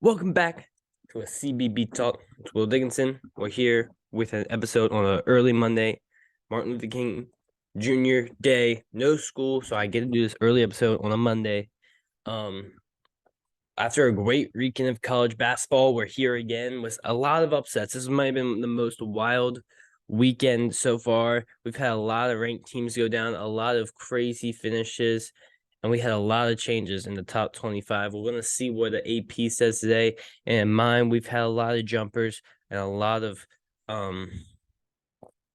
Welcome back to a CBB Talk. It's Will Dickinson. We're here with an episode on an early Monday, Martin Luther King Jr. Day. No school, so I get to do this early episode on a Monday. After a great weekend of college basketball, we're here again with a lot of upsets. This might have been the most wild weekend so far. We've had a lot of ranked teams go down, a lot of crazy finishes, and we had a lot of changes in the top 25. We're going to see what the AP says today. And in mine, we've had a lot of jumpers and a lot of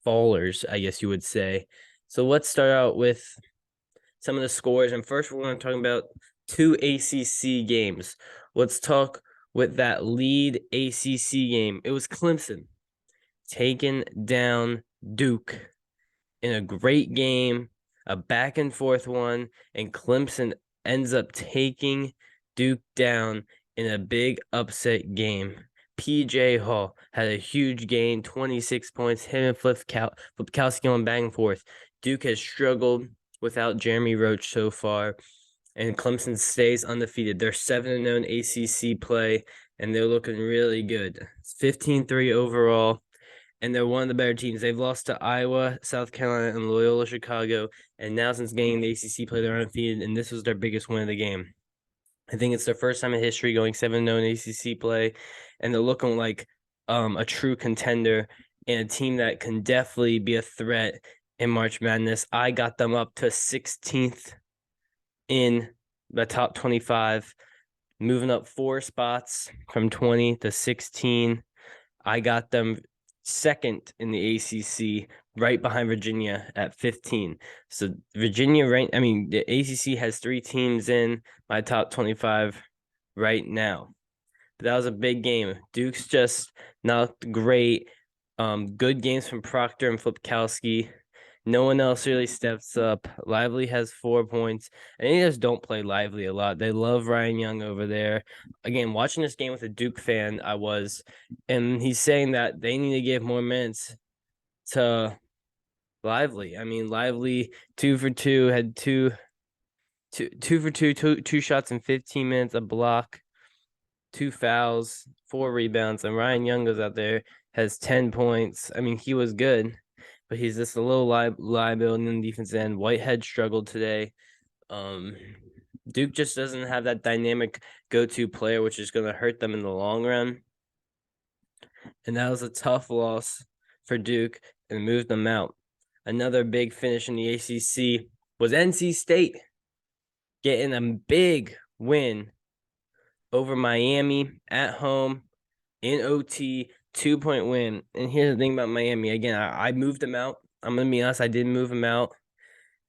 fallers, I guess you would say. So let's start out with some of the scores. And first, we're going to talk about two ACC games. Let's talk with that lead ACC game. It was Clemson taking down Duke in a great game, a back and forth one, and Clemson ends up taking Duke down in a big upset game. PJ Hall had a huge game, 26 points, him and Flipkowski going back and forth. Duke has struggled without Jeremy Roach so far, and Clemson stays undefeated. They're 7-0 in ACC play, and they're looking really good. It's 15-3 overall, and they're one of the better teams. They've lost to Iowa, South Carolina, and Loyola Chicago, and now since getting the ACC play, they're undefeated, and this was their biggest win of the game. I think it's their first time in history going 7-0 in ACC play, and they're looking like a true contender and a team that can definitely be a threat in March Madness. I got them up to 16th in the top 25, moving up 4 spots from 20 to 16. I got them second in the ACC, right behind Virginia at 15. So Virginia the ACC has 3 teams in my top 25 right now. But that was a big game. Duke's just not great. Good games from Proctor and Flipkowski. No one else really steps up. Lively has 4 points. And they just don't play Lively a lot. They love Ryan Young over there. Again, watching this game with a Duke fan, and he's saying that they need to give more minutes to Lively. I mean, Lively 2 for 2 had two shots in 15 minutes, a block, 2 fouls, 4 rebounds, and Ryan Young goes out there, has 10 points. I mean, he was good, but he's just a little liability in the defense end. Whitehead struggled today. Duke just doesn't have that dynamic go-to player, which is going to hurt them in the long run. And that was a tough loss for Duke and moved them out. Another big finish in the ACC was NC State getting a big win over Miami at home in OT, 2-point win. And here's the thing about Miami. Again, I moved them out. I'm going to be honest, I did move them out.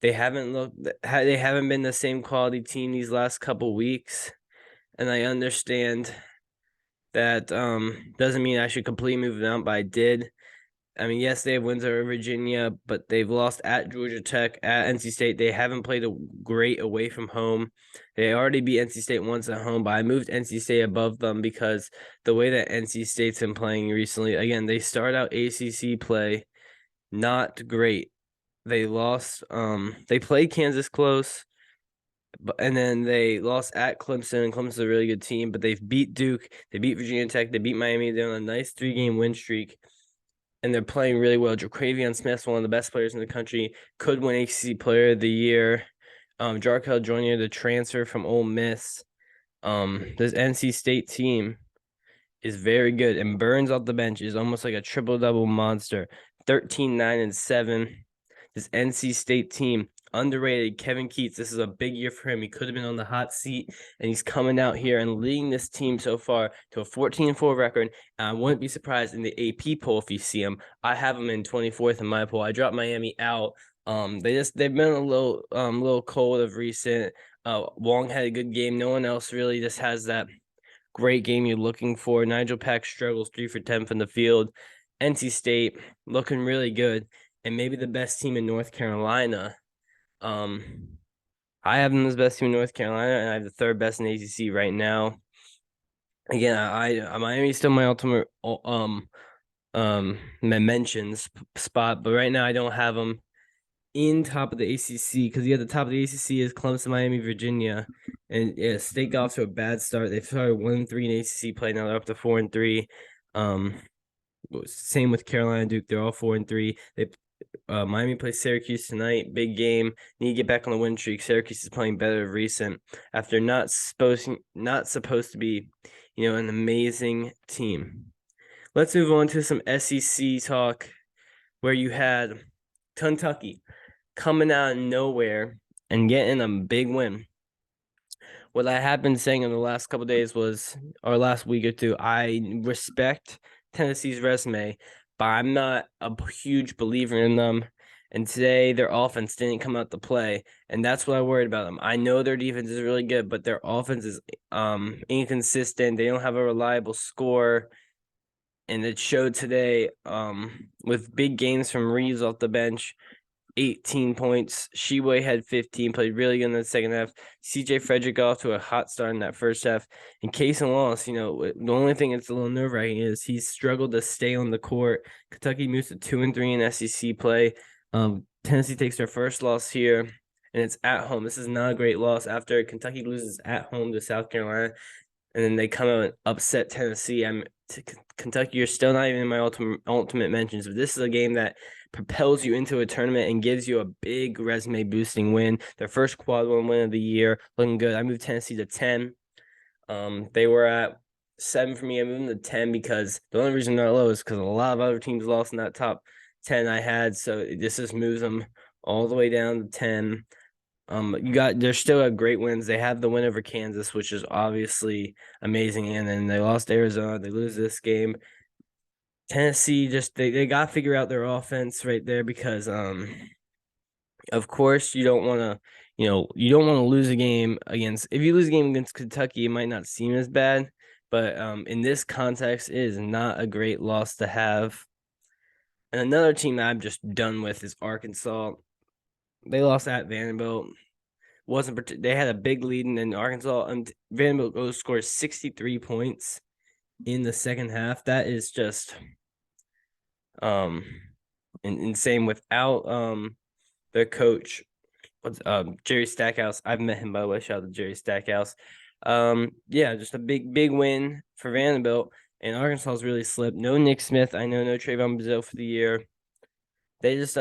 They haven't been the same quality team these last couple weeks. And I understand that doesn't mean I should completely move them out, but I did. I mean, yes, they have wins over Virginia, but they've lost at Georgia Tech, at NC State. They haven't played a great away from home. They already beat NC State once at home, but I moved NC State above them because the way that NC State's been playing recently, again, they start out ACC play not great. They lost. They played Kansas close, and then they lost at Clemson. And Clemson's a really good team, but they've beat Duke, they beat Virginia Tech, they beat Miami. They're on a nice 3-game win streak. And they're playing really well. Jaquavion Smith's one of the best players in the country, could win ACC Player of the Year. Jarkel Jr., the transfer from Ole Miss. This NC State team is very good. And Burns off the bench is almost like a triple-double monster. 13, 9, and 7. This NC State team, underrated Kevin Keats. This is a big year for him. He could have been on the hot seat, and he's coming out here and leading this team so far to a 14-4 record. And I wouldn't be surprised in the AP poll if you see him. I have him in 24th in my poll. I dropped Miami out. They've been a little cold of recent. Wong had a good game. No one else really just has that great game you're looking for. Nigel Pack struggles 3 for 10 from the field. NC State looking really good, and maybe the best team in North Carolina. I have them as best team in North Carolina, and I have the 3rd best in ACC right now. Again, Miami's still my ultimate mentions spot, but right now I don't have them in top of the ACC, because the top of the ACC is Clemson, Miami, Virginia, and State got off to a bad start. They started 1-3 in ACC play. Now they're up to 4-3. Same with Carolina, Duke. They're all 4-3. Miami plays Syracuse tonight. Big game. Need to get back on the win streak. Syracuse is playing better recent after not supposed to be, an amazing team. Let's move on to some SEC talk, where you had Kentcuky coming out of nowhere and getting a big win. What I have been saying in the last couple of days or last week or two, I respect Tennessee's resume, but I'm not a huge believer in them. And today their offense didn't come out to play, and that's what I worried about them. I know their defense is really good, but their offense is inconsistent. They don't have a reliable score, and it showed today with big games from Reeves off the bench. 18 points. Sheway had 15, played really good in the second half. CJ Frederick got off to a hot start in that first half. And Case and Loss, the only thing that's a little nerve-wracking is he's struggled to stay on the court. Kentucky moves to 2-3 in SEC play. Tennessee takes their first loss here, and it's at home. This is not a great loss after Kentucky loses at home to South Carolina, and then they come out and upset Tennessee. Kentucky, you're still not even in my ultimate mentions, but this is a game that propels you into a tournament and gives you a big resume boosting win. Their first quad one win of the year, looking good. I moved Tennessee to 10. They were at 7 for me. I moved them to 10 because the only reason they're low is because a lot of other teams lost in that top 10 I had. So this just moves them all the way down to 10. They're still at great wins. They have the win over Kansas, which is obviously amazing, and then they lost Arizona. They lose this game. Tennessee they got to figure out their offense right there because of course you don't want to lose a game against. If you lose a game against Kentucky, it might not seem as bad, but in this context, it is not a great loss to have. And another team that I'm just done with is Arkansas. They lost at Vanderbilt. They had a big lead in Arkansas, and Vanderbilt scored 63 points in the second half. That is just insane without their coach, Jerry Stackhouse. I've met him, by the way. Shout out to Jerry Stackhouse. Just a big win for Vanderbilt, and Arkansas's really slipped. No Nick Smith. I know no Trayvon Brazile for the year. They just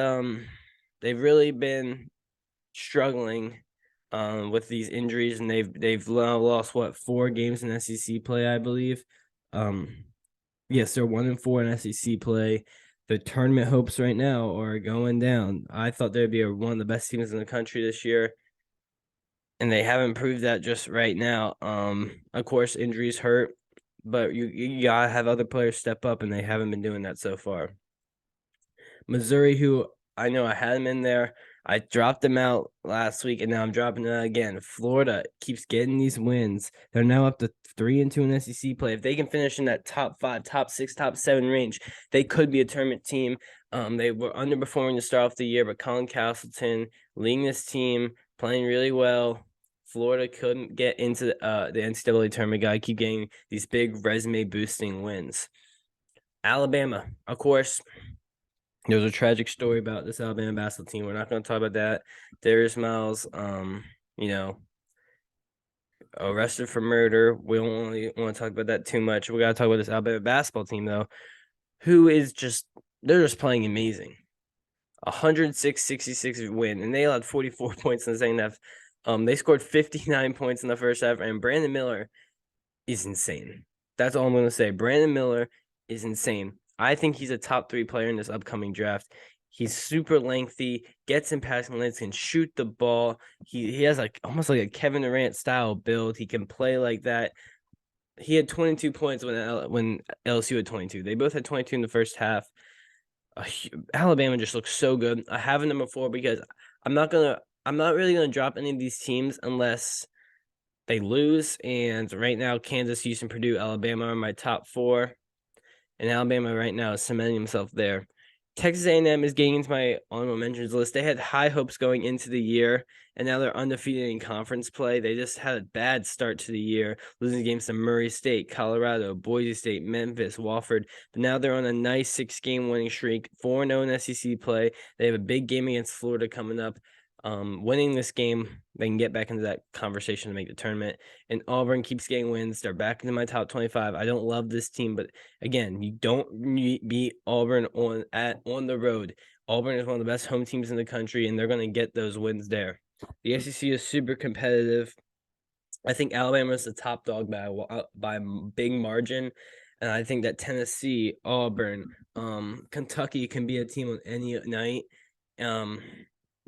they've really been struggling with these injuries, and they've lost 4 games in SEC play, I believe. Yes, they're 1-4 in SEC play. The tournament hopes right now are going down. I thought they'd be one of the best teams in the country this year, and they haven't proved that just right now. Of course, injuries hurt, but you gotta have other players step up, and they haven't been doing that so far. Missouri, who I know I had them in there, I dropped them out last week, and now I'm dropping them out again. Florida keeps getting these wins. They're now up to 3-2 in SEC play. If they can finish in that top 5, top 6, top 7 range, they could be a tournament team. They were underperforming to start off the year, but Colin Castleton leading this team, playing really well. Florida couldn't get into the NCAA tournament. Got to keep getting these big resume boosting wins. Alabama, of course. There's a tragic story about this Alabama basketball team. We're not going to talk about that. Darius Miles, arrested for murder. We don't really want to talk about that too much. We got to talk about this Alabama basketball team, though, who is they're just playing amazing. 106-66 win, and they allowed 44 points in the second half. They scored 59 points in the first half, and Brandon Miller is insane. That's all I'm going to say. Brandon Miller is insane. I think he's a top 3 player in this upcoming draft. He's super lengthy, gets in passing lanes, can shoot the ball. He has almost like a Kevin Durant style build. He can play like that. He had 22 points when LSU had 22. They both had 22 in the first half. Alabama just looks so good. I have a number 4 because I'm not really gonna drop any of these teams unless they lose. And right now, Kansas, Houston, Purdue, Alabama are my top 4. And Alabama right now is cementing himself there. Texas A&M is getting into my honorable mentions list. They had high hopes going into the year, and now they're undefeated in conference play. They just had a bad start to the year, losing games to Murray State, Colorado, Boise State, Memphis, Wofford. But now they're on a nice 6-game winning streak, 4-0 in SEC play. They have a big game against Florida coming up. Winning this game, they can get back into that conversation to make the tournament. And Auburn keeps getting wins. They're back into my top 25. I don't love this team, but again, you don't beat Auburn on the road. Auburn is one of the best home teams in the country, and they're going to get those wins there. The SEC is super competitive. I think Alabama is the top dog by a big margin, and I think that Tennessee, Auburn, Kentucky can be a team on any night,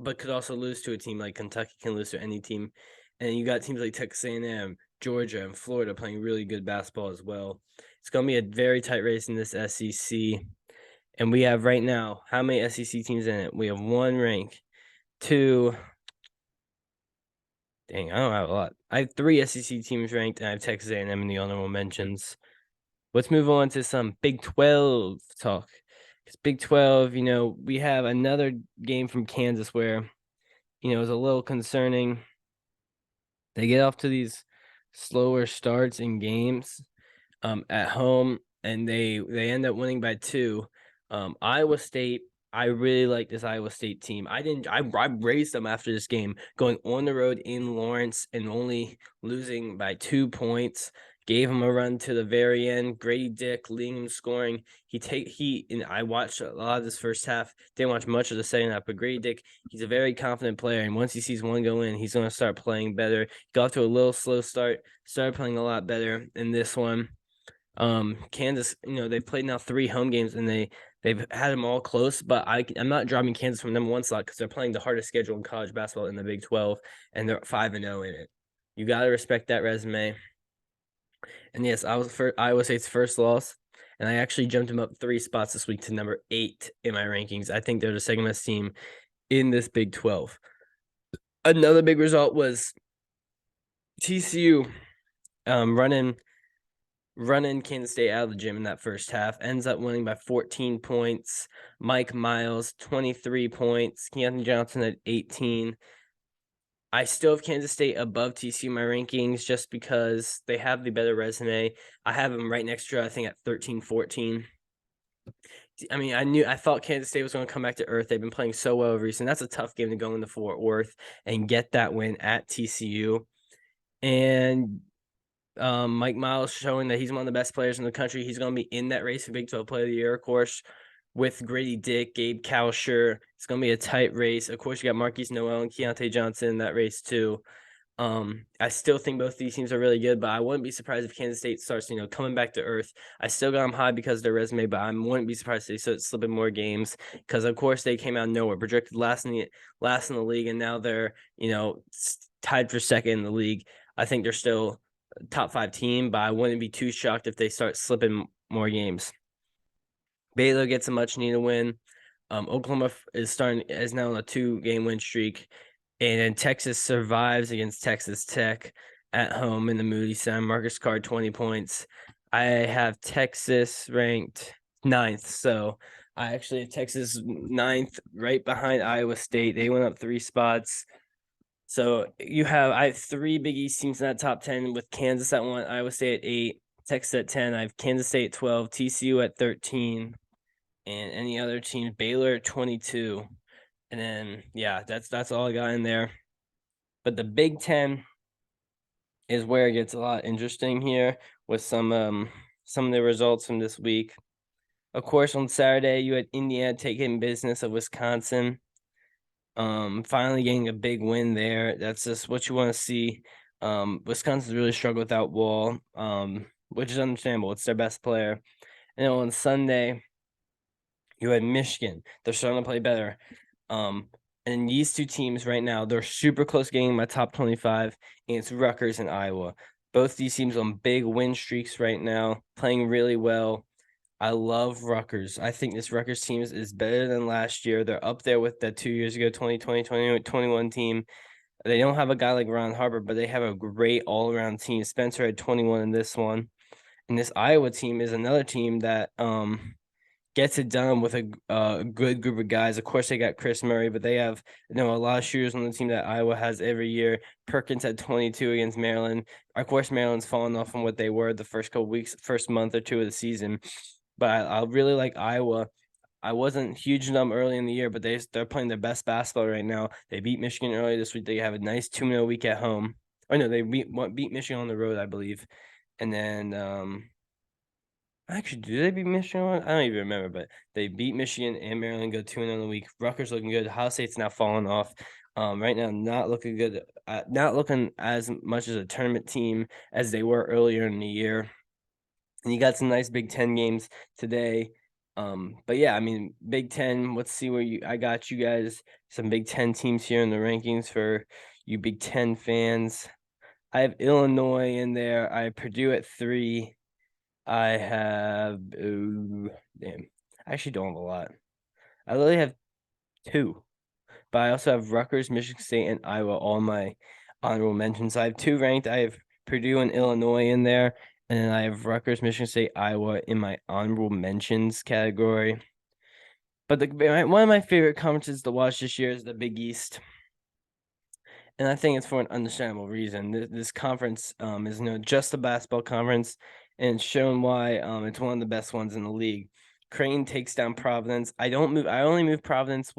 but could also lose to a team like Kentucky can lose to any team. And you got teams like Texas A&M, Georgia, and Florida playing really good basketball as well. It's going to be a very tight race in this SEC. And we have right now, how many SEC teams in it? We have 1 rank, 2. Dang, I don't have a lot. I have 3 SEC teams ranked, and I have Texas A&M in the honorable mentions. Let's move on to some Big 12 talk. Because Big 12, we have another game from Kansas where, is a little concerning. They get off to these slower starts in games at home, and they end up winning by 2. Iowa State, I really like this Iowa State team. I raised them after this game, going on the road in Lawrence and only losing by 2 points. Gave him a run to the very end. Grady Dick leading him scoring. And I watched a lot of this first half. Didn't watch much of the second half, but Grady Dick, he's a very confident player, and once he sees one go in, he's going to start playing better. Got off to a little slow start, started playing a lot better in this one. Kansas, they've played now 3 home games, and they've had them all close, but I'm not dropping Kansas from number 1 slot because they're playing the hardest schedule in college basketball in the Big 12, and they're 5-0 in it. You got to respect that resume. And yes, I was for Iowa State's first loss, and I actually jumped them up 3 spots this week to number 8 in my rankings. I think they're the second best team in this Big 12. Another big result was TCU running Kansas State out of the gym in that first half. Ends up winning by 14 points. Mike Miles, 23 points. Keontae Johnson at 18. I still have Kansas State above TCU in my rankings just because they have the better resume. I have them right next to, I think, at 13-14. I mean, I thought Kansas State was going to come back to earth. They've been playing so well recently. That's a tough game to go into Fort Worth and get that win at TCU. And Mike Miles showing that he's one of the best players in the country. He's going to be in that race for Big 12 Player of the Year, of course, with Grady Dick, Gabe Kalsher. It's going to be a tight race. Of course, you got Marquise Noel and Keontae Johnson in that race too. I still think both these teams are really good, but I wouldn't be surprised if Kansas State starts, coming back to earth. I still got them high because of their resume, but I wouldn't be surprised if they start slipping more games because, of course, they came out of nowhere, projected last in the league, and now they're, tied for second in the league. I think they're still a top 5 team, but I wouldn't be too shocked if they start slipping more games. Baylor gets a much-needed win. Oklahoma is now on a 2-game win streak. And then Texas survives against Texas Tech at home in the Moody Center. Marcus Card, 20 points. I have Texas ranked 9th. So I actually have Texas 9th right behind Iowa State. They went up 3 spots. So I have 3 Big East teams in that top 10 with Kansas at 1, Iowa State at 8, Texas at 10. I have Kansas State at 12, TCU at 13, and any other teams, Baylor at 22. And then, yeah, that's all I got in there. But the Big 10 is where it gets a lot interesting here with some of the results from this week. Of course, on Saturday, you had Indiana taking business of Wisconsin. Finally getting a big win there. That's just what you want to see. Wisconsin's really struggled without Wall, which is understandable. It's their best player. And then on Sunday, you had Michigan. They're starting to play better. And these 2 teams right now, they're super close getting in my top 25, and it's Rutgers and Iowa. Both these teams on big win streaks right now, playing really well. I love Rutgers. I think this Rutgers team is better than last year. They're up there with that 2 years ago, 2020, 2021 team. They don't have a guy like Ron Harper, but they have a great all-around team. Spencer had 21 in this one. And this Iowa team is another team that gets it done with a good group of guys. Of course, they got Chris Murray, but they have a lot of shooters on the team that Iowa has every year. Perkins had 22 against Maryland. Of course, Maryland's fallen off from what they were the first couple weeks, first month or two of the season. But I really like Iowa. I wasn't huge on them early in the year, but they're playing their best basketball right now. They beat Michigan earlier this week. They have a nice 2-0 week at home. Oh no, they beat Michigan on the road, I believe. And then actually, do they beat Michigan? I don't even remember, but they beat Michigan and Maryland, go 2-0 in the week. Rutgers looking good. Ohio State's now falling off. Right now, not looking good. Not looking as much as a tournament team as they were earlier in the year. And you got some nice Big Ten games today. But yeah, I mean, Big Ten. Let's see where I got you guys some Big Ten teams here in the rankings for you Big Ten fans. I have Illinois in there. I have Purdue at 3. I have damn. I actually don't have a lot. I literally have 2. But I also have Rutgers, Michigan State, and Iowa all my honorable mentions. I have 2 ranked. I have Purdue and Illinois in there. And then I have Rutgers, Michigan State, Iowa in my honorable mentions category. But one of my favorite conferences to watch this year is the Big East. And I think it's for an understandable reason. This conference is just a basketball conference, and it's shown why it's one of the best ones in the league. Creighton takes down Providence. I only move Providence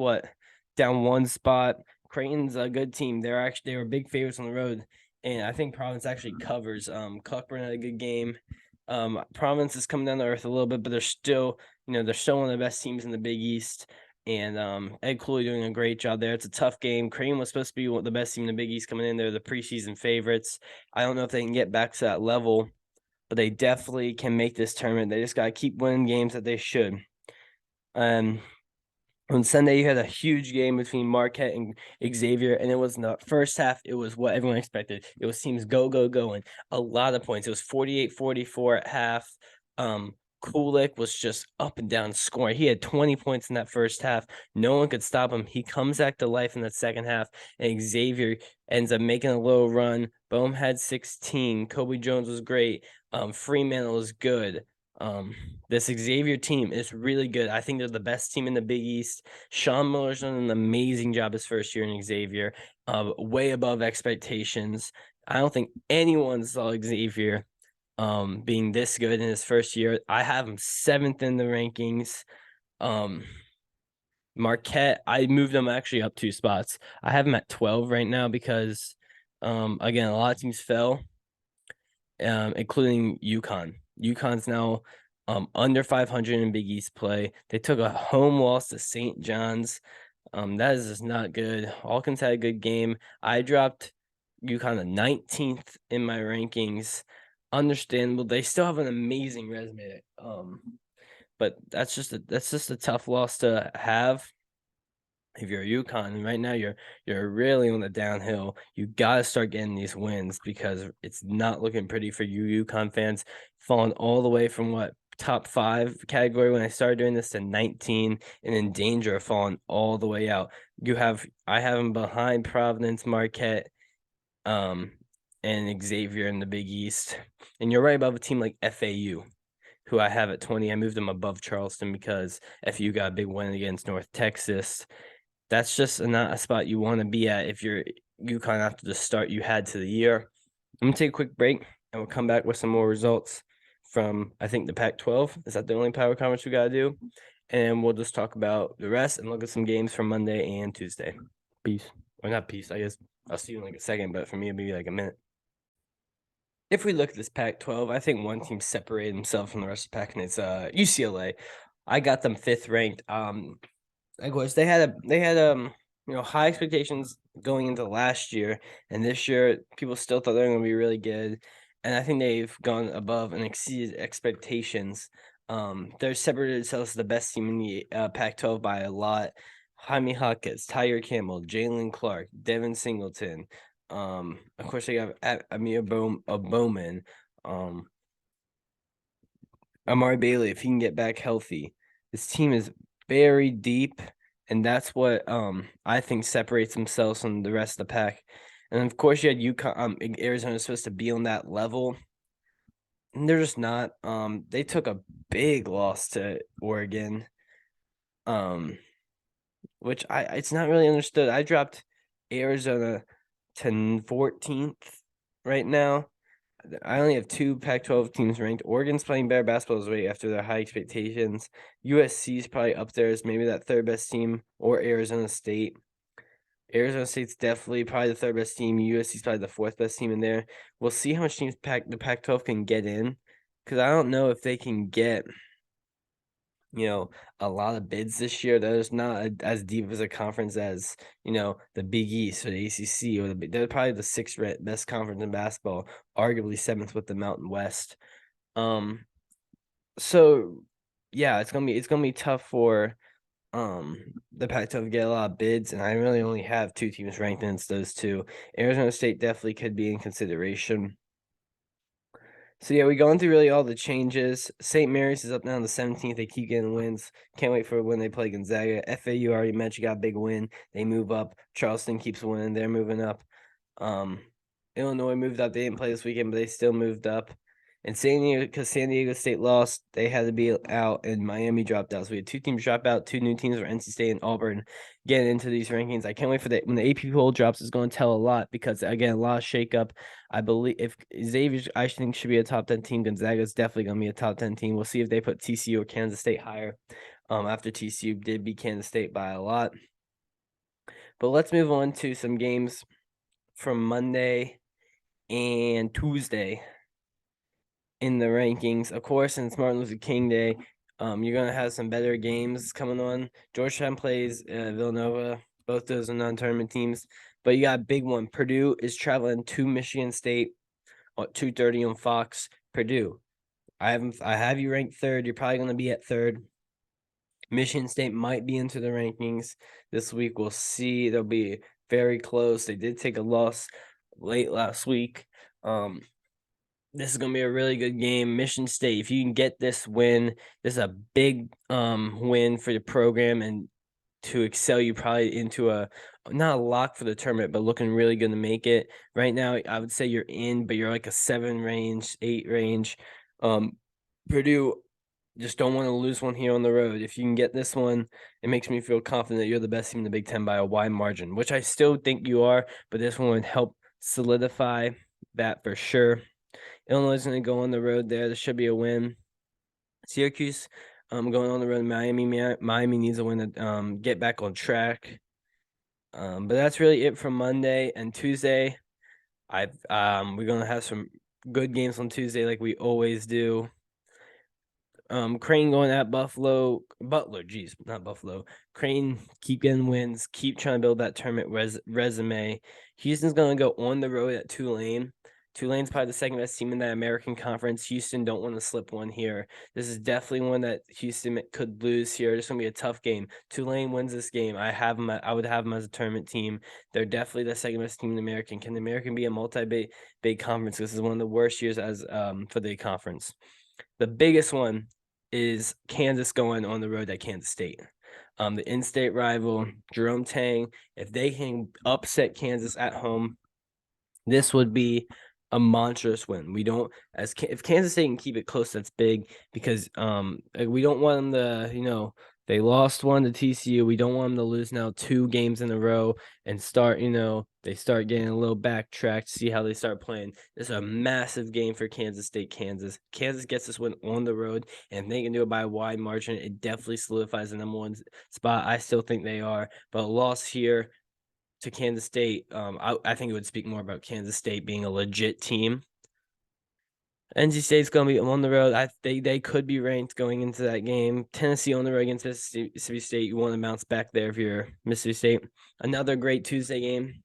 down 1 spot. Creighton's a good team. They were big favorites on the road, and I think Providence actually covers. Cockburn had a good game. Providence is coming down to earth a little bit, but they're still one of the best teams in the Big East. And Ed Cooley doing a great job there. It's a tough game. Creighton was supposed to be the best team in the Big East coming in. They're the preseason favorites. I don't know if they can get back to that level, but they definitely can make this tournament. They just got to keep winning games that they should. On Sunday, you had a huge game between Marquette and Xavier, and it was in the first half. It was what everyone expected. It was teams going. A lot of points. It was 48-44 at half. Kulik was just up and down scoring. He had 20 points in that first half. No one could stop him. He comes back to life in that second half, and Xavier ends up making a little run. Boehm had 16. Kobe Jones was great. Freeman was good. This Xavier team is really good. I think they're the best team in the Big East. Sean Miller's done an amazing job his first year in Xavier, way above expectations. I don't think anyone saw Xavier being this good in his first year. I have him 7th in the rankings. Marquette, I moved them actually up 2 spots. I have him at 12 right now because, again, a lot of teams fell, including UConn. UConn's now under 500 in Big East play. They took a home loss to St. John's. That is just not good. Hawkins had a good game. I dropped UConn to 19th in my rankings. Understandable. They still have an amazing resume. But that's just a tough loss to have. If you're UConn right now, you're really on the downhill. You gotta start getting these wins because it's not looking pretty for you UConn fans. Falling all the way from top 5 category when I started doing this to 19 and in danger of falling all the way out. I have them behind Providence, Marquette, and Xavier in the Big East. And you're right above a team like FAU, who I have at 20. I moved them above Charleston because FAU got a big win against North Texas. That's just not a spot you want to be at if you're UConn after the start you had to the year. I'm going to take a quick break, and we'll come back with some more results from, I think, the Pac-12. Is that the only power conference we got to do? And we'll just talk about the rest and look at some games from Monday and Tuesday. Peace. Or not peace, I guess. I'll see you in a second, but for me, it'll be a minute. If we look at this Pac-12, I think one team separated himself from the rest of the pack, and it's UCLA. I got them 5th ranked. Of course, they had high expectations going into last year, and this year people still thought they were going to be really good, and I think they've gone above and exceeded expectations. They're separated themselves as the best team in the Pac-12 by a lot. Jaime Hawkins, Tyger Campbell, Jalen Clark, Devin Singleton. Of course, they have Amir Bowman, Amari Bailey, if he can get back healthy. This team is very deep, and that's what I think separates themselves from the rest of the pack. And of course, you had UConn. Arizona's supposed to be on that level. they're just not. They took a big loss to Oregon. Which it's not really understood. I dropped Arizona to 14th right now. I only have two Pac-12 teams ranked. Oregon's playing better basketball this week after their high expectations. USC is probably up there as maybe that third best team, or Arizona State. Arizona State's definitely probably the third best team. USC's probably the fourth best team in there. We'll see how much teams the Pac-12 can get in, because I don't know if they can get a lot of bids this year. There's not as deep as a conference as, the Big East or the ACC or they're probably the sixth best conference in basketball, arguably seventh with the Mountain West. So yeah, it's gonna be tough for the Pac-12 to get a lot of bids, and I really only have two teams ranked against those two. Arizona State definitely could be in consideration. So yeah, we going through really all the changes. St. Mary's is up now on the 17th. They keep getting wins. Can't wait for when they play Gonzaga. FAU already mentioned got a big win. They move up. Charleston keeps winning. They're moving up. Illinois moved up. They didn't play this weekend, but they still moved up. And because San Diego State lost, they had to be out, and Miami dropped out. So we had two teams drop out. Two new teams were NC State and Auburn getting into these rankings. I can't wait for that. When the AP poll drops, it's going to tell a lot because, again, a lot of shakeup. I believe if Xavier, I think, should be a top 10 team. Gonzaga is definitely going to be a top 10 team. We'll see if they put TCU or Kansas State higher after TCU did beat Kansas State by a lot. But let's move on to some games from Monday and Tuesday in the rankings. Of course, since Martin Luther King Day, you're going to have some better games coming on. Georgetown plays Villanova. Both those are non-tournament teams. But you got a big one. Purdue is traveling to Michigan State at 2:30 on Fox. Purdue. I have you ranked third. You're probably going to be at third. Michigan State might be into the rankings this week. We'll see. They'll be very close. They did take a loss late last week. This is going to be a really good game. Michigan State, if you can get this win, this is a big win for the program and to excel you probably into not a lock for the tournament, but looking really good to make it. Right now, I would say you're in, but you're like a 7 range, 8 range. Purdue, just don't want to lose one here on the road. If you can get this one, it makes me feel confident that you're the best team in the Big Ten by a wide margin, which I still think you are, but this one would help solidify that for sure. Illinois is going to go on the road there. This should be a win. Syracuse, going on the road. Miami needs a win to get back on track. But that's really it from Monday and Tuesday. We're gonna have some good games on Tuesday, like we always do. Crane going at Butler, not Buffalo. Crane keep getting wins, keep trying to build that tournament resume. Houston's gonna go on the road at Tulane. Tulane's probably the second best team in that American Conference. Houston don't want to slip one here. This is definitely one that Houston could lose here. It's gonna be a tough game. Tulane wins this game. I would have them as a tournament team. They're definitely the second best team in the American. Can the American be a multi-big conference? This is one of the worst years as for the conference. The biggest one is Kansas going on the road at Kansas State. The in-state rival, Jerome Tang, if they can upset Kansas at home, this would be a monstrous win. If Kansas State can keep it close, that's big because we don't want them to, they lost one to TCU. We don't want them to lose now 2 games in a row and they start getting a little backtracked, see how they start playing. This is a massive game for Kansas State, Kansas. Kansas gets this win on the road, and if they can do it by a wide margin, it definitely solidifies the number 1 spot. I still think they are, but a loss here to Kansas State, I think it would speak more about Kansas State being a legit team. NC State's going to be on the road. They could be ranked going into that game. Tennessee on the road against Mississippi State. You want to bounce back there if you're Mississippi State. Another great Tuesday game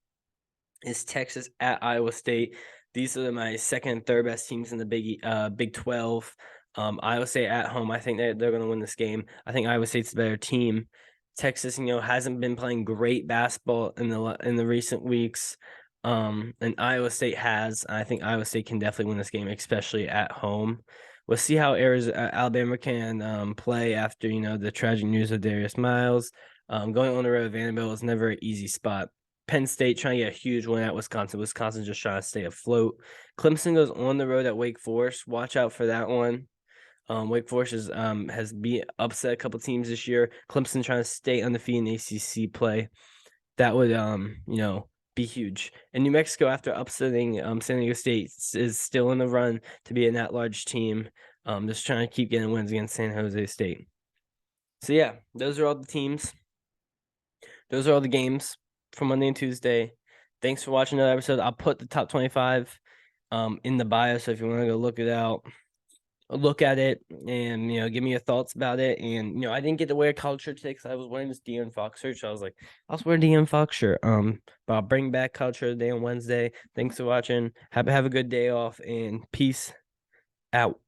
is Texas at Iowa State. These are my second and third best teams in the Big 12. Iowa State at home. I think they're going to win this game. I think Iowa State's a better team. Texas, hasn't been playing great basketball in the recent weeks. And Iowa State has. I think Iowa State can definitely win this game, especially at home. We'll see how Alabama can play after the tragic news of Darius Miles. Going on the road, Vanderbilt is never an easy spot. Penn State trying to get a huge win at Wisconsin. Wisconsin just trying to stay afloat. Clemson goes on the road at Wake Forest. Watch out for that one. Wake Forest has upset a couple teams this year. Clemson trying to stay undefeated in ACC play. That would be huge. And New Mexico, after upsetting San Diego State, is still in the run to be an at-large team. Just trying to keep getting wins against San Jose State. So yeah, those are all the teams. Those are all the games from Monday and Tuesday. Thanks for watching another episode. I'll put the top 25 in the bio, so if you want to go look at it and give me your thoughts about it. And I didn't get to wear a college shirt today because I was wearing this De'Aaron Fox shirt, so I was like, I'll wear a De'Aaron Fox shirt. But I'll bring back college shirt today on Wednesday. Thanks for watching. Have a good day off, and peace out.